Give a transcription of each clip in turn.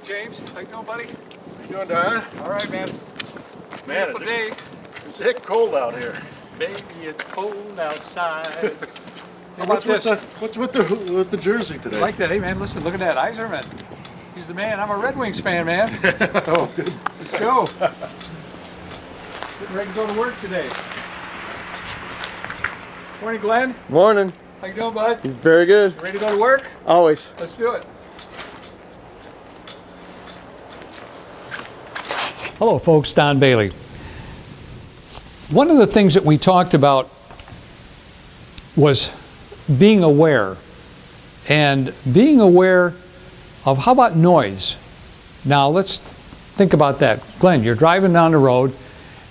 Hey James, how you doing, buddy? How you doing, Don? All right, man. Man, Beautiful day. it's a hit cold out here. Baby, it's cold outside. How about What's this? with the jersey today? You like that? Hey, man, listen, look at that. Iserman. He's the man. I'm a Red Wings fan, man. Oh, good. Let's go. Getting ready to go to work today. Morning, Glenn. Morning. How you doing, bud? Very good. Ready to go to work? Always. Let's do it. Hello, folks. Don Bailey. One of the things that we talked about was being aware, and being aware of how about noise. Now let's think about that. Glenn, you're driving down the road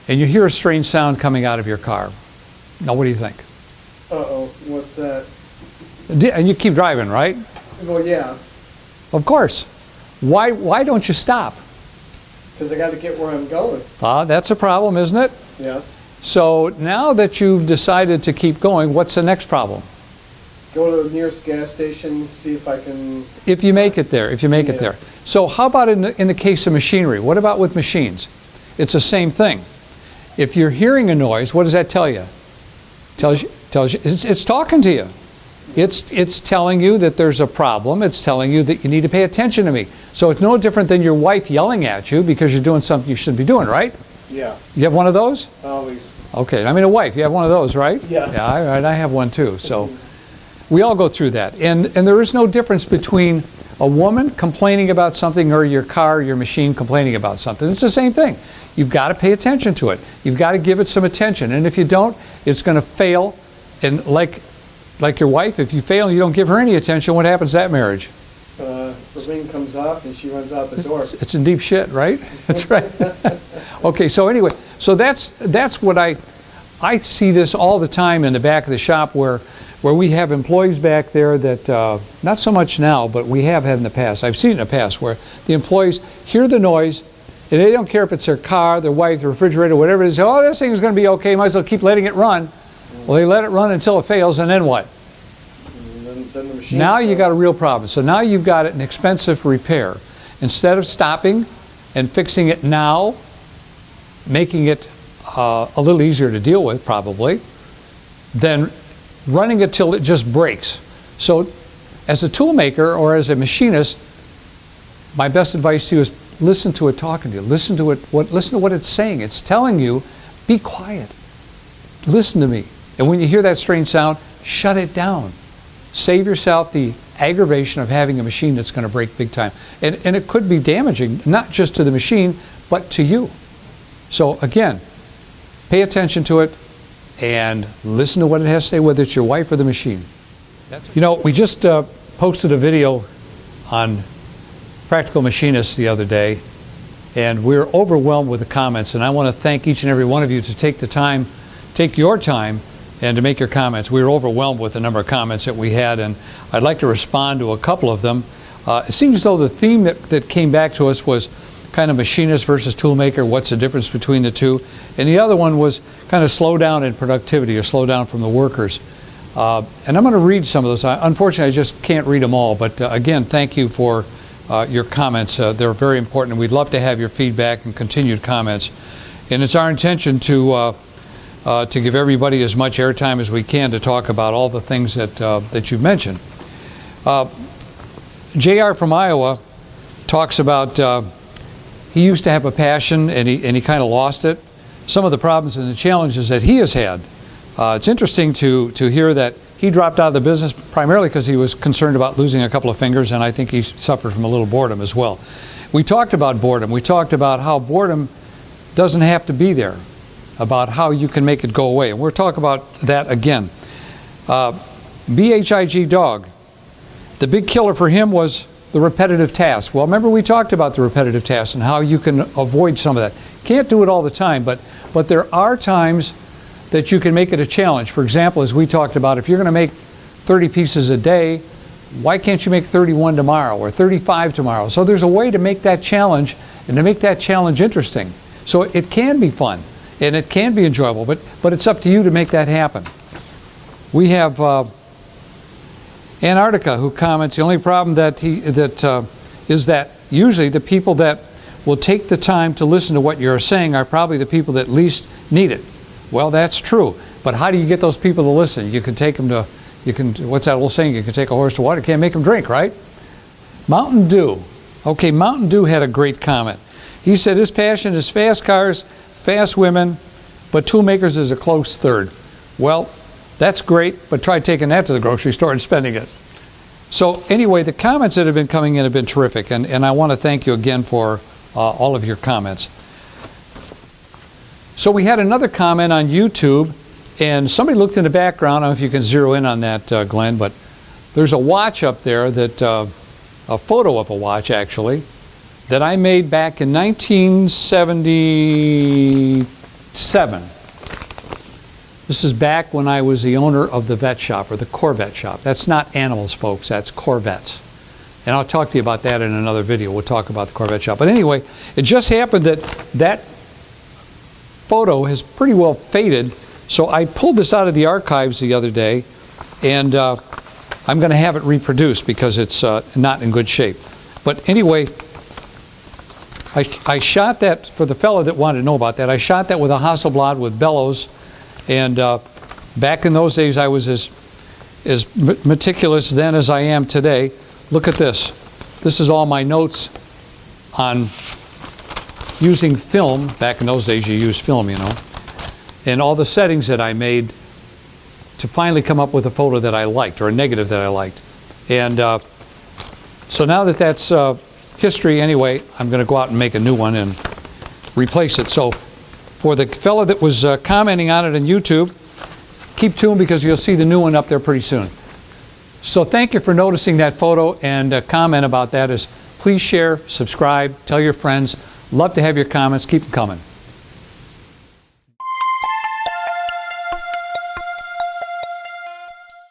and you hear a strange sound coming out of your car. Now what do you think? Uh-oh, what's that? And you keep driving, right? Well, yeah, Of course. Why don't you stop? because I got to get where I'm going. That's a problem, isn't it? Yes. So now that you've decided to keep going, what's the next problem? Go to the nearest gas station, see if I can... If you make it there, Yeah. there. So how about in the case of machinery? What about with machines? It's the same thing. If you're hearing a noise, what does that tell you? Tells you it's talking to you. It's telling you that there's a problem. It's telling you that you need to pay attention to me. So it's no different than your wife yelling at you because you're doing something you shouldn't be doing, right? Yeah, You have one of those? always. Okay, I mean a wife. You have one of those, right? Yes. Yeah, I have one too. So we all go through that, and there is no difference between a woman complaining about something or your car, your machine complaining about something. It's the same thing. You've got to pay attention to it. You've got to give it some attention, and if you don't, it's going to fail. And like your wife, if you fail and you don't give her any attention, what happens to that marriage? The ring comes off and she runs out the door. It's in deep shit, right? That's right. Okay, so anyway, so that's what I see this all the time in the back of the shop where we have employees back there that, not so much now, but we have had in the past. I've seen it in the past where the employees hear the noise and they don't care if it's their car, their wife, their refrigerator, whatever it is. Oh, this thing's going to be okay. Might as well keep letting it run. Well, they let it run until it fails, and then what? And then the machine's Now you gone. got a real problem. So now you've got an expensive repair. Instead of stopping and fixing it now, making it a little easier to deal with probably, then running it till it just breaks. So as a tool maker or as a machinist, my best advice to you is listen to it talking to you. Listen to what it's saying. It's telling you, be quiet. Listen to me. And when you hear that strange sound, shut it down. Save yourself the aggravation of having a machine that's going to break big time. And it could be damaging, not just to the machine, but to you. So again, pay attention to it and listen to what it has to say, whether it's your wife or the machine. You know, we just posted a video on Practical Machinists the other day, and we're overwhelmed with the comments, and I want to thank each and every one of you to take your time and to make your comments. We were overwhelmed with the number of comments that we had, and I'd like to respond to a couple of them. It seems as though the theme that came back to us was kind of machinist versus toolmaker, what's the difference between the two? And the other one was kind of slow down in productivity or slow down from the workers. And I'm going to read some of those. Unfortunately, I just can't read them all, but again, thank you for your comments. They're very important, and we'd love to have your feedback and continued comments. And it's our intention to give everybody as much airtime as we can to talk about all the things that you've mentioned. JR from Iowa talks about he used to have a passion and he kind of lost it. Some of the problems and the challenges that he has had. It's interesting to hear that he dropped out of the business primarily because he was concerned about losing a couple of fingers, and I think he suffered from a little boredom as well. We talked about boredom. We talked about how boredom doesn't have to be there, about how you can make it go away. And we'll talk about that again. BHIG Dog, the big killer for him was the repetitive task. Well, remember we talked about the repetitive tasks and how you can avoid some of that. Can't do it all the time, but there are times that you can make it a challenge. For example, as we talked about, if you're going to make 30 pieces a day, why can't you make 31 tomorrow or 35 tomorrow? So there's a way to make that challenge and to make that challenge interesting. So it can be fun and it can be enjoyable, but it's up to you to make that happen. We have Antarctica who comments, the only problem is that usually the people that will take the time to listen to what you're saying are probably the people that least need it. Well, that's true. But how do you get those people to listen? You can take them to, what's that old saying? You can take a horse to water, you can't make them drink, right? Mountain Dew. Okay, Mountain Dew had a great comment. He said his passion is fast cars, fast women, but toolmakers is a close third. Well, that's great, but try taking that to the grocery store and spending it. So anyway, the comments that have been coming in have been terrific, and I want to thank you again for all of your comments. So we had another comment on YouTube, and somebody looked in the background. I don't know if you can zero in on that, Glenn, but there's a watch up there, that a photo of a watch actually, that I made back in 1977. This is back when I was the owner of the vet shop, or the Corvette shop. That's not animals, folks, that's Corvettes. And I'll talk to you about that in another video. We'll talk about the Corvette shop. But anyway, it just happened that that photo has pretty well faded, so I pulled this out of the archives the other day, and I'm going to have it reproduced because it's not in good shape. But anyway, I shot that, for the fellow that wanted to know about that, I shot that with a Hasselblad with bellows. And back in those days, I was as meticulous then as I am today. Look at this. This is all my notes on using film. Back in those days, you used film, you know. And all the settings that I made to finally come up with a photo that I liked, or a negative that I liked. And so now that that's history anyway, I'm going to go out and make a new one and replace it. So for the fellow that was commenting on it on YouTube, keep tuned because you'll see the new one up there pretty soon. So thank you for noticing that photo, and a comment about that is please share, subscribe, tell your friends. Love to have your comments. Keep them coming.